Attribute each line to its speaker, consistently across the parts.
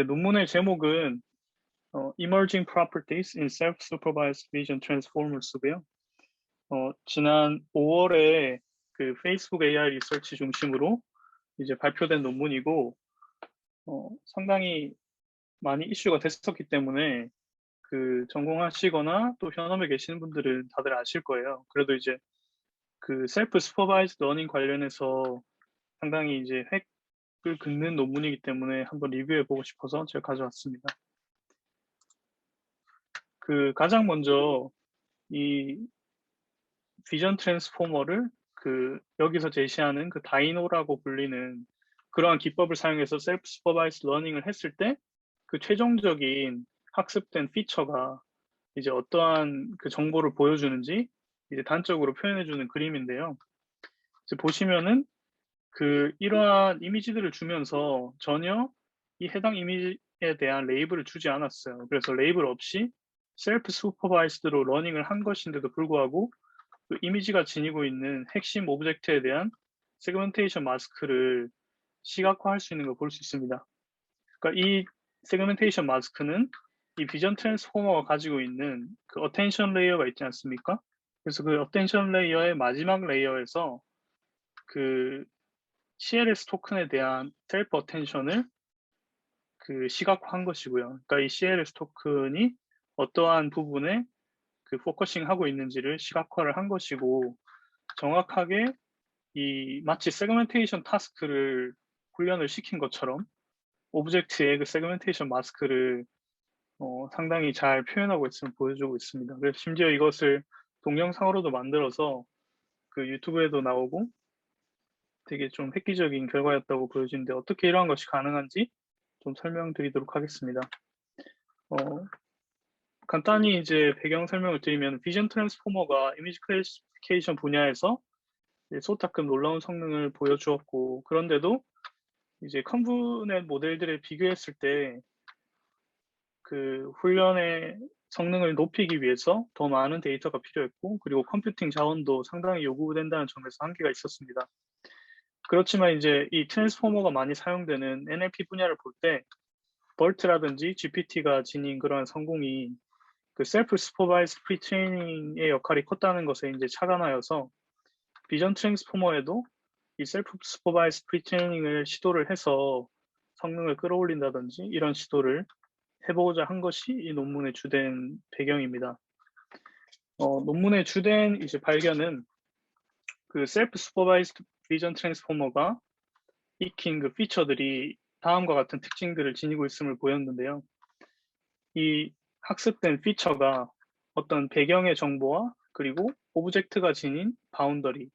Speaker 1: 논문의 제목은 Emerging Properties in Self-Supervised Vision Transformers고요. 지난 5월에 그 페이스북 AI 리서치 중심으로 이제 발표된 논문이고, 상당히 많이 이슈가 됐었기 때문에 그 전공하시거나 또 현업에 계시는 분들은 다들 아실 거예요. 그래도 이제 그 셀프 슈퍼바이즈드 러닝 관련해서 상당히 이제 획을 긋는 논문이기 때문에 한번 리뷰해 보고 싶어서 제가 가져왔습니다. 그 가장 먼저 이 비전 트랜스포머를 그 여기서 제시하는 그 다이노라고 불리는 그러한 기법을 사용해서 셀프 슈퍼바이즈 러닝을 했을 때 그 최종적인 학습된 피처가 이제 어떠한 그 정보를 보여주는지 이제 단적으로 표현해주는 그림인데요. 이제 보시면은 그 이러한 이미지들을 주면서 전혀 이 해당 이미지에 대한 레이블을 주지 않았어요. 그래서 레이블 없이 셀프 슈퍼바이즈드로 러닝을 한 것인데도 불구하고 그 이미지가 지니고 있는 핵심 오브젝트에 대한 세그멘테이션 마스크를 시각화할 수 있는 걸 볼 수 있습니다. 그러니까 이 세그멘테이션 마스크는 이 비전 트랜스포머가 가지고 있는 그 어텐션 레이어가 있지 않습니까? 그래서 그 어텐션 레이어의 마지막 레이어에서 그 CLS 토큰에 대한 셀프 어텐션을 그 시각화한 것이고요. 그러니까 이 CLS 토큰이 어떠한 부분에 그 포커싱 하고 있는지를 시각화를 한 것이고, 정확하게 이 마치 세그멘테이션 타스크를 훈련을 시킨 것처럼 오브젝트의 그 세그멘테이션 마스크를 상당히 잘 표현하고 있음을 보여주고 있습니다. 그래서 심지어 이것을 동영상으로도 만들어서 그 유튜브에도 나오고 되게 좀 획기적인 결과였다고 보여지는데, 어떻게 이러한 것이 가능한지 좀 설명드리도록 하겠습니다. 간단히 이제 배경 설명을 드리면, 비전 트랜스포머가 이미지 클래시피케이션 분야에서 소타급 놀라운 성능을 보여주었고, 그런데도 이제 컨브넷 모델들에 비교했을 때 그 훈련의 성능을 높이기 위해서 더 많은 데이터가 필요했고, 그리고 컴퓨팅 자원도 상당히 요구된다는 점에서 한계가 있었습니다. 그렇지만 이제 이 트랜스포머가 많이 사용되는 NLP 분야를 볼 때 BERT라든지 GPT가 지닌 그러한 성공이 그 셀프 슈퍼바이즈 프리트레이닝의 역할이 컸다는 것에 이제 착안하여서 비전 트랜스포머에도 이 셀프 슈퍼바이즈 프리트레이닝을 시도를 해서 성능을 끌어올린다든지 이런 시도를 해보고자 한 것이 이 논문의 주된 배경입니다. 논문의 주된 이제 발견은 그 셀프 슈퍼바이즈드 비전 트랜스포머가 익힌 그 피처들이 다음과 같은 특징들을 지니고 있음을 보였는데요. 이 학습된 피처가 어떤 배경의 정보와 그리고 오브젝트가 지닌 바운더리,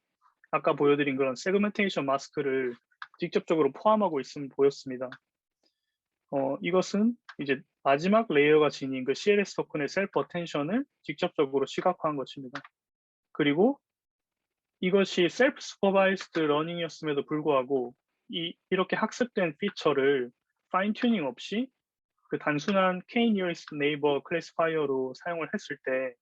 Speaker 1: 아까 보여드린 그런 세그멘테이션 마스크를 직접적으로 포함하고 있음을 보였습니다. 이것은 이제 마지막 레이어가 지닌 그 CLS 토큰의 셀프 어텐션을 직접적으로 시각화한 것입니다. 그리고 이것이 셀프 슈퍼바이스드 러닝이었음에도 불구하고 이렇게 학습된 피처를 파인 튜닝 없이 그 단순한 K nearest neighbor 클래시파이어로 사용을 했을 때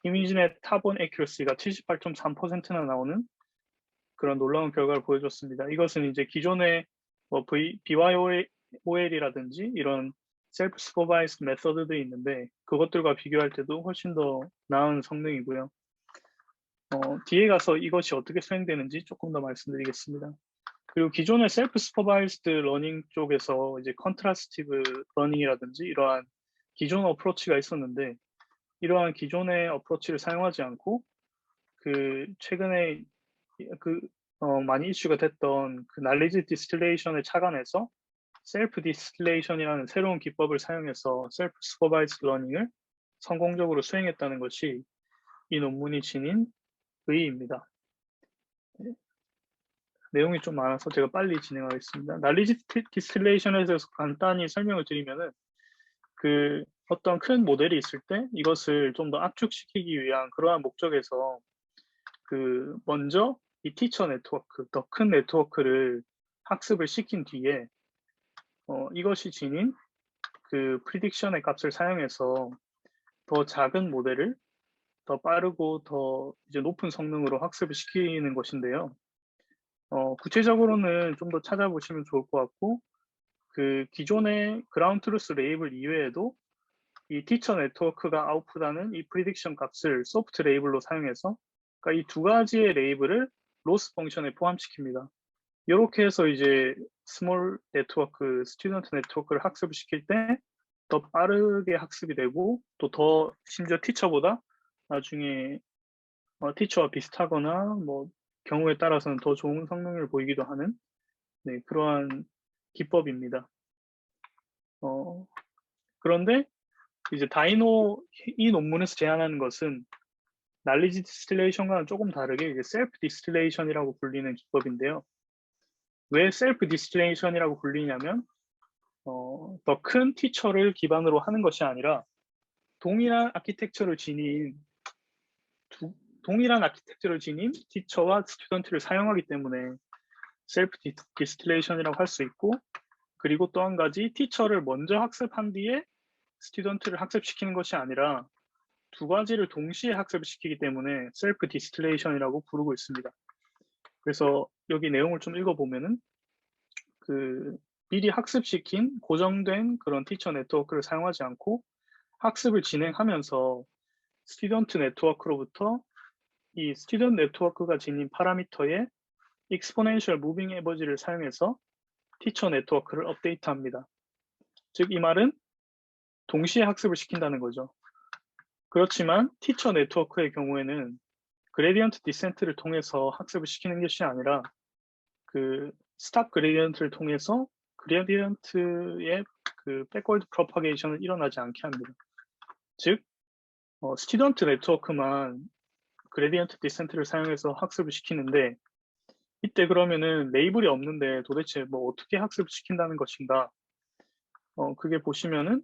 Speaker 1: 이미지넷 탑1 액큐러시가 78.3%나 나오는 그런 놀라운 결과를 보여줬습니다. 이것은 이제 기존의 BYOL이라든지 이런 셀프 슈퍼바이스드 메서드들이 있는데 그것들과 비교할 때도 훨씬 더 나은 성능이고요. 뒤에 가서 이것이 어떻게 수행되는지 조금 더 말씀드리겠습니다. 그리고 기존의 셀프 슈퍼바이스드 러닝 쪽에서 이제 컨트라스티브 러닝이라든지 이러한 기존 어프로치가 있었는데, 이러한 기존의 어프로치를 사용하지 않고 그 최근에 그 많이 이슈가 됐던 그 날리지 디스틸레이션을 착안해서 셀프 디스틸레이션이라는 새로운 기법을 사용해서 셀프 슈퍼바이스드 러닝을 성공적으로 수행했다는 것이 이 논문이 지닌 의의입니다. 내용이 좀 많아서 제가 빨리 진행하겠습니다. 날리지 디스틸레이션에 대해서 간단히 설명을 드리면은, 그 어떤 큰 모델이 있을 때 이것을 좀 더 압축시키기 위한 그러한 목적에서 그 먼저 이 티처 네트워크, 더 큰 네트워크를 학습을 시킨 뒤에 이것이 지닌 그 프리딕션의 값을 사용해서 더 작은 모델을 더 빠르고 더 이제 높은 성능으로 학습을 시키는 것인데요. 구체적으로는 좀 더 찾아보시면 좋을 것 같고, 그 기존의 그라운드 트루스 레이블 이외에도 이 티처 네트워크가 아웃풋하는 이 프리딕션 값을 소프트 레이블로 사용해서, 그러니까 이 두 가지의 레이블을 로스 펑션에 포함시킵니다. 이렇게 해서 이제 스몰 네트워크, 스튜던트 네트워크를 학습을 시킬 때 더 빠르게 학습이 되고, 또 더 심지어 티처보다 나중에 티처와 비슷하거나 뭐 경우에 따라서는 더 좋은 성능을 보이기도 하는, 네, 그러한 기법입니다. 그런데 이제 다이노 이 논문에서 제안하는 것은 날리지 디스틸레이션과는 조금 다르게 이제 셀프 디스틸레이션이라고 불리는 기법인데요. 왜 셀프 디스틸레이션이라고 불리냐면 더 큰 티처를 기반으로 하는 것이 아니라 동일한 아키텍처를 지닌 티처와 스튜던트를 사용하기 때문에 셀프 디스틸레이션이라고 할 수 있고, 그리고 또 한 가지 티처를 먼저 학습한 뒤에 스튜던트를 학습시키는 것이 아니라 두 가지를 동시에 학습을 시키기 때문에 셀프 디스틸레이션이라고 부르고 있습니다. 그래서 여기 내용을 좀 읽어보면은 그 미리 학습시킨 고정된 그런 티처 네트워크를 사용하지 않고 학습을 진행하면서 스튜던트 네트워크로부터 이 스튜던트 네트워크가 지닌 파라미터의 익스포넨셜 무빙 에버지를 사용해서 티처 네트워크를 업데이트합니다. 즉 이 말은 동시에 학습을 시킨다는 거죠. 그렇지만 티처 네트워크의 경우에는 그레디언트 디센트를 통해서 학습을 시키는 것이 아니라 그 스탑 그레디언트를 통해서 그레디언트의 그 백월드 프로파게이션은 일어나지 않게 합니다. 즉 스튜던트 네트워크만 그레디언트 디센트를 사용해서 학습을 시키는데, 이때 그러면은 레이블이 없는데 도대체 뭐 어떻게 학습을 시킨다는 것인가? 그게 보시면은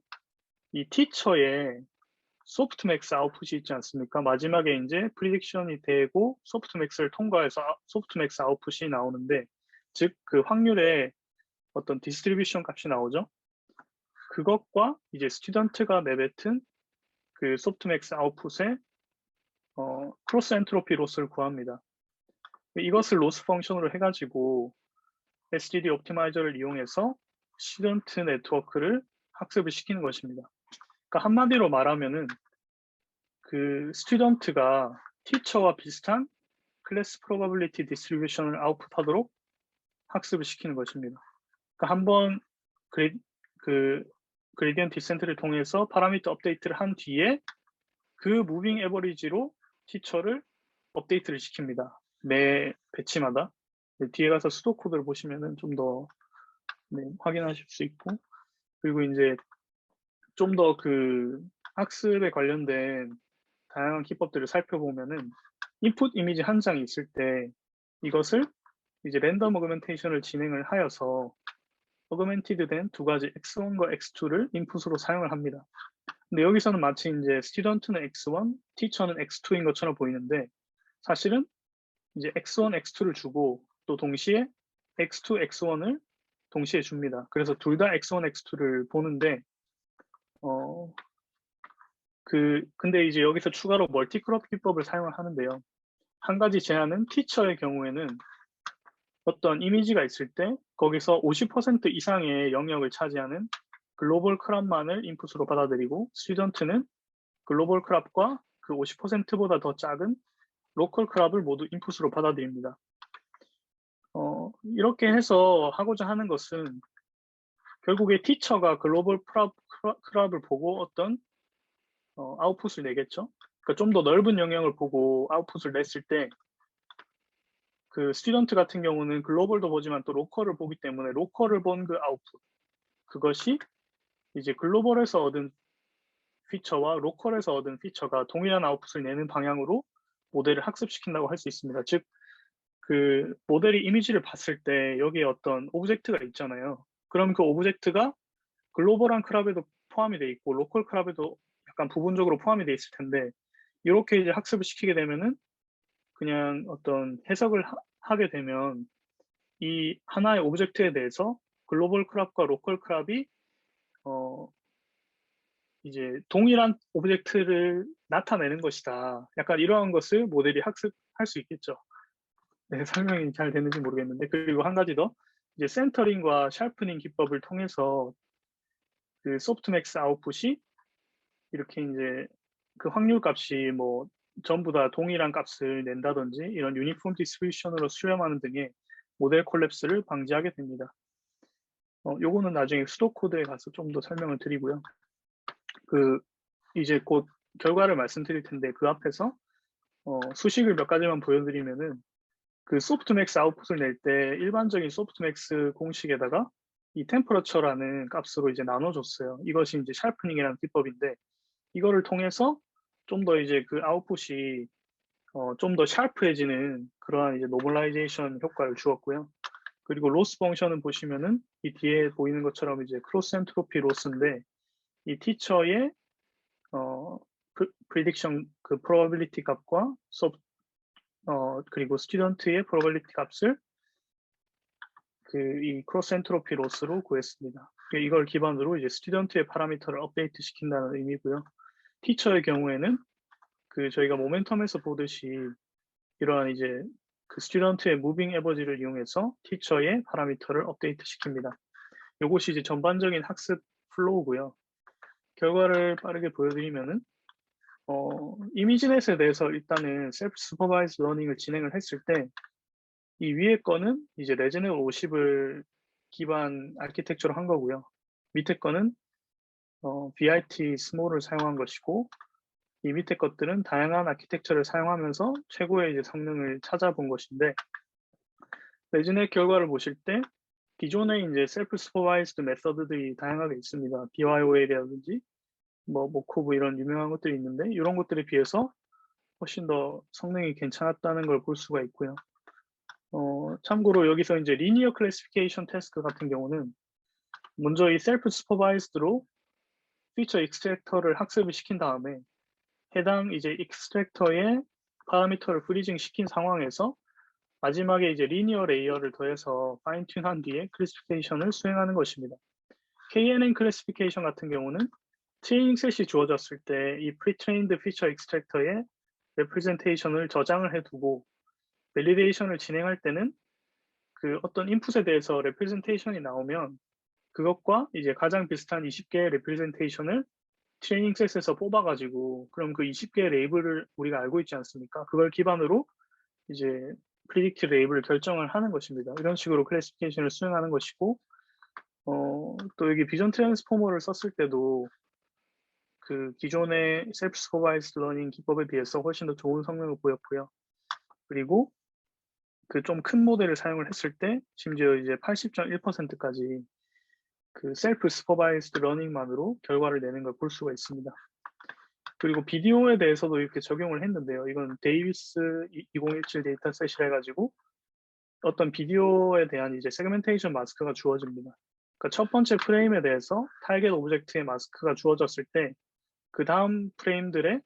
Speaker 1: 이 티처의 소프트맥스 아웃풋이 있지 않습니까? 마지막에 이제 프리딕션이 되고 소프트맥스를 통과해서 소프트맥스 아웃풋이 나오는데, 즉 그 확률의 어떤 디스트리뷰션 값이 나오죠. 그것과 이제 스튜던트가 내뱉은 그 소프트맥스 아웃풋의 크로스 엔트로피 로스를 구합니다. 이것을 로스 펑션으로 해가지고 SGD 옵티마이저를 이용해서 스튜던트 네트워크를 학습을 시키는 것입니다. 그러니까 한마디로 말하면은 그 스튜던트가 티처와 비슷한 클래스 프로바빌리티 디스트리뷰션을 아웃풋하도록 학습을 시키는 것입니다. 그러니까 한번 그 그레디언트 디센트를 통해서 파라미터 업데이트를 한 뒤에 그 무빙 에버리지로 티처를 업데이트를 시킵니다. 매 배치마다. 뒤에 가서 수도 코드를 보시면은 좀 더 확인하실 수 있고, 그리고 이제 좀 더 그 학습에 관련된 다양한 기법들을 살펴보면은 인풋 이미지 한 장이 있을 때 이것을 이제 랜덤 어그멘테이션을 진행을 하여서 어그멘티드 된 두 가지 x1과 x2를 인풋으로 사용을 합니다. 근데 여기서는 마치 이제 스튜던트는 x1, 티처는 x2인 것처럼 보이는데, 사실은 이제 x1, x2를 주고 또 동시에 x2, x1을 동시에 줍니다. 그래서 둘 다 x1, x2를 보는데 근데 이제 여기서 추가로 멀티크롭 기법을 사용을 하는데요. 한 가지 제한은 티처의 경우에는 어떤 이미지가 있을 때 거기서 50% 이상의 영역을 차지하는 글로벌 크랍만을 인풋으로 받아들이고, 스튜던트는 글로벌 크랍과 그 50%보다 더 작은 로컬 크랍을 모두 인풋으로 받아들입니다. 이렇게 해서 하고자 하는 것은 결국에 티처가 글로벌 크랍을 보고 어떤 아웃풋을 내겠죠. 그러니까 좀 더 넓은 영역을 보고 아웃풋을 냈을 때 그 스튜던트 같은 경우는 글로벌도 보지만 또 로컬을 보기 때문에 로컬을 본 그 아웃풋, 그것이 이제 글로벌에서 얻은 피처와 로컬에서 얻은 피처가 동일한 아웃풋을 내는 방향으로 모델을 학습시킨다고 할 수 있습니다. 즉, 그 모델이 이미지를 봤을 때 여기에 어떤 오브젝트가 있잖아요. 그럼 그 오브젝트가 글로벌한 크랍에도 포함이 돼 있고 로컬 크랍에도 약간 부분적으로 포함이 돼 있을 텐데, 이렇게 이제 학습을 시키게 되면은 그냥 어떤 해석을 하게 되면 이 하나의 오브젝트에 대해서 글로벌 크랍과 로컬 크랍이 이제 동일한 오브젝트를 나타내는 것이다. 약간 이러한 것을 모델이 학습할 수 있겠죠. 네, 설명이 잘 되는지 모르겠는데, 그리고 한 가지 더, 이제 센터링과 샤프닝 기법을 통해서 그 소프트맥스 아웃풋이 이렇게 이제 그 확률 값이 뭐 전부 다 동일한 값을 낸다든지 이런 유니폼 디스트리뷰션으로 수렴하는 등의 모델 콜랩스를 방지하게 됩니다. 요거는 나중에 수도 코드에 가서 좀 더 설명을 드리고요. 그 이제 곧 결과를 말씀드릴 텐데 그 앞에서 수식을 몇 가지만 보여드리면은 그 소프트맥스 아웃풋을 낼 때 일반적인 소프트맥스 공식에다가 이 템퍼러처라는 값으로 이제 나눠줬어요. 이것이 이제 샤프닝이라는 기법인데 이거를 통해서 좀 더 이제 그 아웃풋이 좀 더 샤프해지는 그러한 이제 노멀라이제이션 효과를 주었고요. 그리고 로스 펑션은 보시면은 이 뒤에 보이는 것처럼 이제 크로스 엔트로피 로스인데 이 티처의 프리딕션 그 프로바빌리티 값과 그리고 스튜던트의 프로바빌리티 값을 그 이 크로스 엔트로피 로스로 구했습니다. 이걸 기반으로 이제 스튜던트의 파라미터를 업데이트 시킨다는 의미고요. 티처의 경우에는 그 저희가 모멘텀에서 보듯이 이러한 이제 그 스튜던트의 무빙 에버지를 이용해서 티처의 파라미터를 업데이트 시킵니다. 이것이 이제 전반적인 학습 플로우고요. 결과를 빠르게 보여드리면은 이미지넷에 대해서 일단은 셀프 슈퍼바이즈 러닝을 진행을 했을 때 이 위에 거는 이제 레즈넷 50을 기반 아키텍처로 한 거고요. 밑에 거는 BIT 스몰을 사용한 것이고 이 밑에 것들은 다양한 아키텍처를 사용하면서 최고의 이제 성능을 찾아본 것인데 레즈넷 결과를 보실 때 기존의 이제 셀프 슈퍼바이즈드 메서드들이 다양하게 있습니다. BYOL이라든지 뭐 모코브 이런 유명한 것들이 있는데 이런 것들에 비해서 훨씬 더 성능이 괜찮았다는 걸 볼 수가 있고요. 참고로 여기서 이제 리니어 클래시피케이션 태스크 같은 경우는 먼저 이 셀프 슈퍼바이즈드로 피처 익스트랙터를 학습을 시킨 다음에 해당 이제 익스트랙터의 파라미터를 프리징 시킨 상황에서 마지막에 이제 리니어 레이어를 더해서 파인 튠한 뒤에 클래시피케이션을 수행하는 것입니다. KNN 클래시피케이션 같은 경우는 트레이닝 셋이 주어졌을 때 이 프리트레인드 피처 익스트랙터의 레프레젠테이션을 저장을 해두고 밸리데이션을 진행할 때는 그 어떤 인풋에 대해서 레프레젠테이션이 나오면 그것과 이제 가장 비슷한 20개의 레프레젠테이션을 트레이닝 셋에서 뽑아가지고 그럼 그 20개의 레이블을 우리가 알고 있지 않습니까? 그걸 기반으로 이제 프리딕트 레이블을 결정을 하는 것입니다. 이런 식으로 클래시피케이션을 수행하는 것이고 또 여기 비전 트랜스포머를 썼을 때도 그 기존의 셀프 슈퍼바이즈드 러닝 기법에 비해서 훨씬 더 좋은 성능을 보였고요. 그리고 그 좀 큰 모델을 사용을 했을 때 심지어 이제 80.1%까지 그 셀프 슈퍼바이즈드 러닝만으로 결과를 내는 걸 볼 수가 있습니다. 그리고 비디오에 대해서도 이렇게 적용을 했는데요. 이건 데이비스 2017 데이터셋이라 해가지고 어떤 비디오에 대한 이제 세그멘테이션 마스크가 주어집니다. 그러니까 첫 번째 프레임에 대해서 타겟 오브젝트의 마스크가 주어졌을 때 그 다음 프레임들의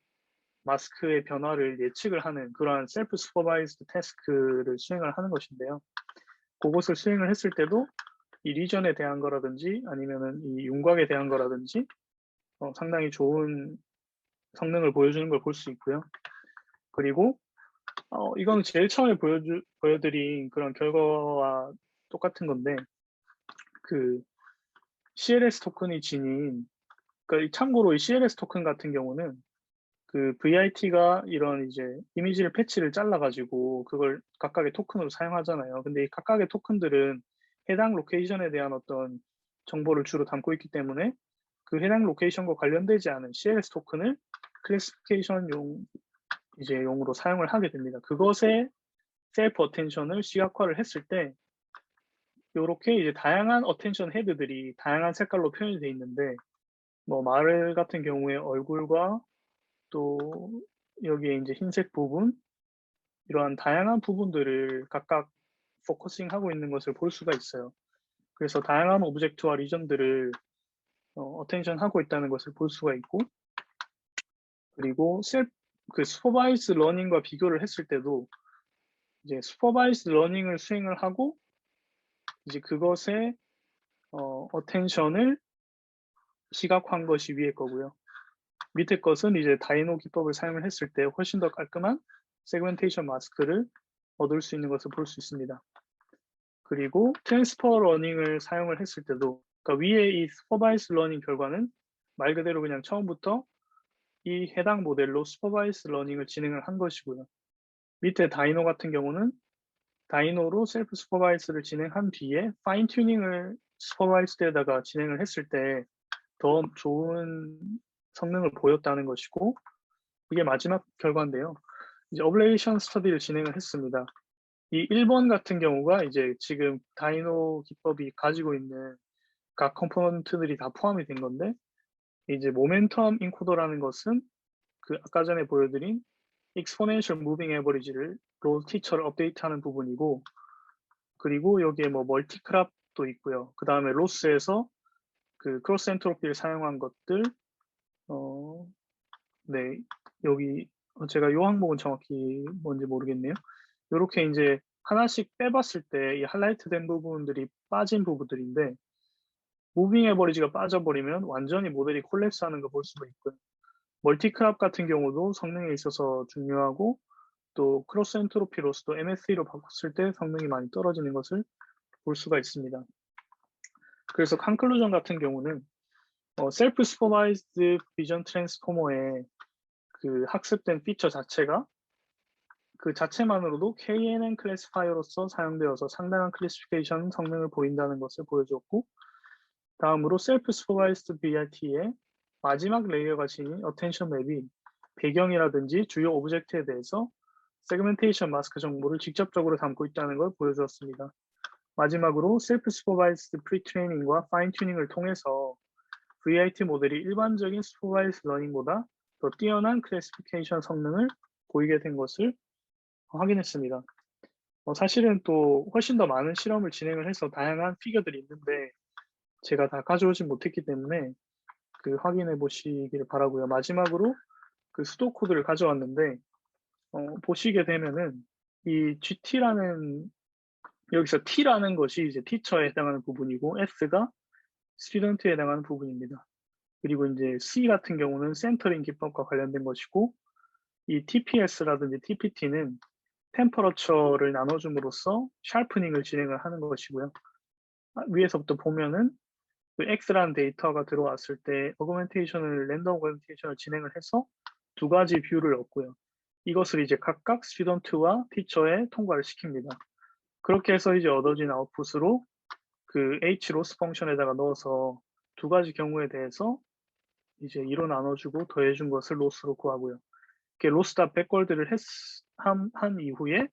Speaker 1: 마스크의 변화를 예측을 하는 그러한 셀프 슈퍼바이즈드 태스크를 수행을 하는 것인데요. 그것을 수행을 했을 때도 이 리전에 대한 거라든지 아니면은 이 윤곽에 대한 거라든지 상당히 좋은 성능을 보여주는 걸 볼 수 있고요. 그리고 이건 제일 처음에 보여드린 그런 결과와 똑같은 건데 그 CLS 토큰이 지닌 그러니까 참고로 이 CLS 토큰 같은 경우는 그 VIT가 이런 이제 이미지를 패치를 잘라가지고 그걸 각각의 토큰으로 사용하잖아요. 근데 이 각각의 토큰들은 해당 로케이션에 대한 어떤 정보를 주로 담고 있기 때문에 그 해당 로케이션과 관련되지 않은 CLS 토큰을 클래시피케이션 이제 용으로 사용을 하게 됩니다. 그것에 셀프 어텐션을 시각화를 했을 때 이렇게 이제 다양한 어텐션 헤드들이 다양한 색깔로 표현이 되어 있는데 뭐 말 같은 경우에 얼굴과 또 여기에 이제 흰색 부분 이러한 다양한 부분들을 각각 포커싱 하고 있는 것을 볼 수가 있어요. 그래서 다양한 오브젝트와 리전들을 어텐션 하고 있다는 것을 볼 수가 있고 그리고 그 슈퍼바이즈 러닝과 비교를 했을 때도 이제 슈퍼바이즈 러닝을 수행을 하고 이제 그것에 어텐션을 시각화한 것이 위에 거고요. 밑에 것은 이제 다이노 기법을 사용을 했을 때 훨씬 더 깔끔한 세그멘테이션 마스크를 얻을 수 있는 것을 볼 수 있습니다. 그리고 트랜스퍼 러닝을 사용을 했을 때도, 그러니까 위에 이 슈퍼바이스 러닝 결과는 말 그대로 그냥 처음부터 이 해당 모델로 슈퍼바이스 러닝을 진행을 한 것이고요. 밑에 다이노 같은 경우는 다이노로 셀프 슈퍼바이스를 진행한 뒤에 파인 튜닝을 슈퍼바이스드에다가 진행을 했을 때 더 좋은 성능을 보였다는 것이고, 이게 마지막 결과인데요. 이제 어블레이션 스터디를 진행을 했습니다. 이 1번 같은 경우가 이제 지금 다이노 기법이 가지고 있는 각 컴포넌트들이 다 포함이 된 건데, 이제 모멘텀 인코더라는 것은 그 아까 전에 보여드린 exponential moving average를 로 티처를 업데이트하는 부분이고, 그리고 여기에 뭐 멀티크랍도 있고요. 그 다음에 로스에서 그 크로스 엔트로피를 사용한 것들, 네, 여기 제가 요 항목은 정확히 뭔지 모르겠네요. 요렇게 이제 하나씩 빼봤을 때 이 하이라이트 된 부분들이 빠진 부분들인데, 무빙 에버리지가 빠져버리면 완전히 모델이 콜랩스하는 거 볼 수가 있고요. 멀티크랍 같은 경우도 성능에 있어서 중요하고, 또 크로스 엔트로피 로스도 MSE로 바꿨을 때 성능이 많이 떨어지는 것을 볼 수가 있습니다. 그래서 컨클루전 같은 경우는 셀프 슈퍼바이즈드 비전 트랜스포머의 그 학습된 피처 자체가 그 자체만으로도 KNN 클래시파이어로서 사용되어서 상당한 클래시피케이션 성능을 보인다는 것을 보여줬고, 다음으로 셀프 슈퍼바이즈드 BRT의 마지막 레이어가 지닌 어텐션 맵이 배경이라든지 주요 오브젝트에 대해서 세그멘테이션 마스크 정보를 직접적으로 담고 있다는 걸 보여주었습니다. 마지막으로 셀프 슈퍼바이즈드 프리트레이닝과 파인 튜닝을 통해서 VIT 모델이 일반적인 슈퍼바이즈드 러닝보다 더 뛰어난 클래시피케이션 성능을 보이게 된 것을 확인했습니다. 사실은 또 훨씬 더 많은 실험을 진행을 해서 다양한 피겨들이 있는데 제가 다 가져오진 못했기 때문에 그 확인해 보시기를 바라고요. 마지막으로 그 수도 코드를 가져왔는데 보시게 되면은 이 GT라는, 여기서 T라는 것이 이제 티처에 해당하는 부분이고 S가 스튜던트에 해당하는 부분입니다. 그리고 이제 C 같은 경우는 센터링 기법과 관련된 것이고, 이 TPS라든지 TPT는 템퍼러처를 나눠줌으로써 샤프닝을 진행을 하는 것이고요. 위에서부터 보면은 그 X라는 데이터가 들어왔을 때 어그멘테이션을 랜덤 어그멘테이션을 진행을 해서 두 가지 뷰를 얻고요. 이것을 이제 각각 스튜던트와 티처에 통과를 시킵니다. 그렇게 해서 이제 얻어진 아웃풋으로 그 H 로스 펑션에다가 넣어서 두 가지 경우에 대해서 이제 2로 나눠주고 더해준 것을 로스로 구하고요. 이렇게 로스다 백월드를 한 이후에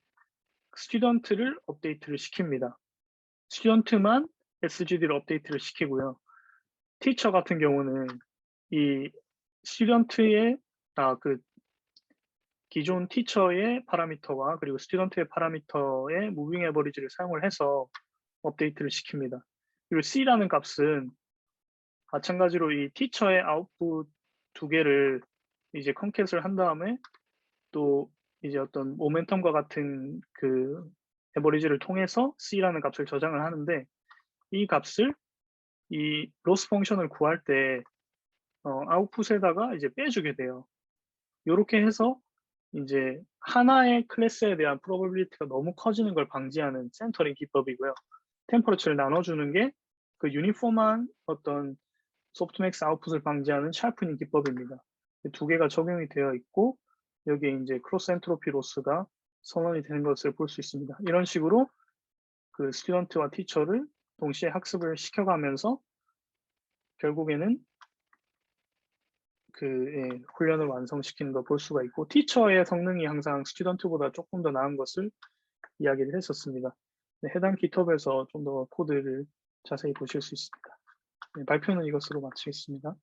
Speaker 1: 스튜던트를 업데이트를 시킵니다. 스튜던트만 SGD를 업데이트를 시키고요. 티처 같은 경우는 이 스튜던트의 그 기존 티처의 파라미터와 그리고 스튜던트의 파라미터의 무빙 에버리지를 사용을 해서 업데이트를 시킵니다. 그리고 C라는 값은 마찬가지로 이 티처의 아웃풋 두 개를 이제 컨캣을 한 다음에 또 이제 어떤 모멘텀과 같은 그 에버리지를 통해서 C라는 값을 저장을 하는데, 이 값을 이 로스 펑션을 구할 때 아웃풋에다가 이제 빼주게 돼요. 이렇게 해서 이제 하나의 클래스에 대한 프로버빌리티가 너무 커지는 걸 방지하는 센터링 기법이고요. 템퍼러처를 나눠주는 게 그 유니폼한 어떤 소프트맥스 아웃풋을 방지하는 샤프닝 기법입니다. 두 개가 적용이 되어 있고, 여기에 이제 크로스 엔트로피 로스가 선언이 되는 것을 볼 수 있습니다. 이런 식으로 그 스튜던트와 티처를 동시에 학습을 시켜가면서 결국에는 훈련을 완성시키는 걸 볼 수가 있고, 티처의 성능이 항상 스튜던트보다 조금 더 나은 것을 이야기를 했었습니다. 네, 해당 GitHub에서 좀 더 코드를 자세히 보실 수 있습니다. 네, 발표는 이것으로 마치겠습니다.